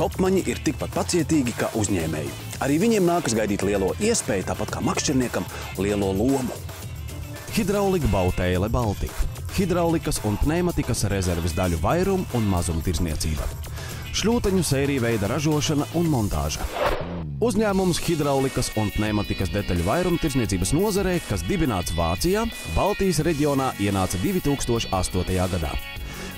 Topmaņi ir tikpat pacietīgi kā uzņēmēji. Arī viņiem nākas gaidīt lielo iespēju, tāpat kā makšķerniekam lielo lomu. Hidraulika Bautēle Baltika. Hidraulikas un pneimatikas rezerves daļu vairum un mazumtirdzniecība. Šļūteņu sēriju veida ražošana un montāža. Uzņēmums hidraulikas un pneimatikas detaļu vairumtirdzniecības nozarē, kas dibināts Vācijā, Baltijas reģionā ienāca 2008. gadā.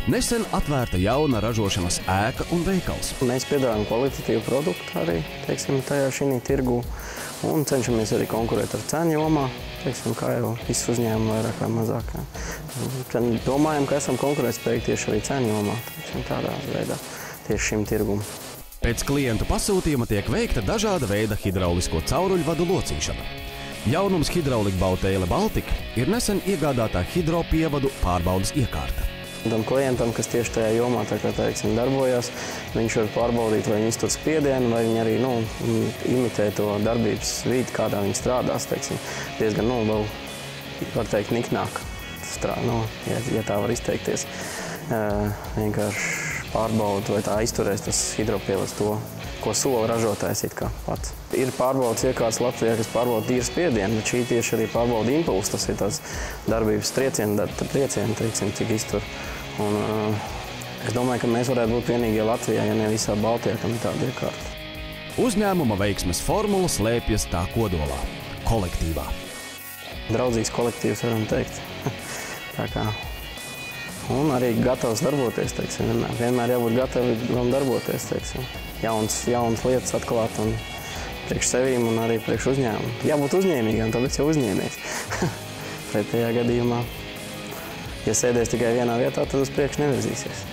Nesen atvērta jauna ražošanas ēka un veikals. Mēs piedāvājam kvalitatīvu produktu arī, šī tirgu, un cenšamies arī konkurēt ar cenu jomā, kā jau visi uzņēmumi vairāk vai mazāk. Domājam, ka esam konkurētspējīgi tieši arī cenu jomā, tādā veidā, tieši šim tirgum. Pēc klientu pasūtījuma tiek veikta dažāda veida hidraulisko cauruļvadu locīšana. Jaunums Hidraulika Bautēle Baltika ir nesen iegādātā hidropievadu pārbaudes iekārta. Tam klientam, kas tieši tajā jomā darbojas, viņš var pārbaudīt, vai viņi iztur spiedienu, vai viņi arī imitē to darbības vidi, kādā viņi strādās. Diezgan, vēl, var teikt, niknāk, ja tā var izteikties. Vienkārši pārbauda, vai tā izturēs tas hidropievads to, ko sola ražotājs it kā pats. Ir pārbaudas iekārtas Latvijā, kas pārbauda tīru spiedienu, bet šī tieši arī pārbauda impulsu. Tas ir tās darbības triecieni, cik iztur. Un, es domāju, ka mēs varētu būt vienīgie Latvijā, ja ne visā Baltijā, kam ir tāda iekārta. Uzņēmuma veiksmes formula slēpjas tā kodolā – kolektīvā. Draudzīgs kolektīvs, varam teikt. Un arī gatavs darboties, vienmēr jābūt gatavam darboties, jaunas lietas atklāt un priekš sevīm un arī priekš uzņēmumu. Jābūt uzņēmīgam, tāpēc jau uzņēmējs. Pretējā gadījumā, ja sēdēs tikai vienā vietā, tad uz priekšu nevirzīsies.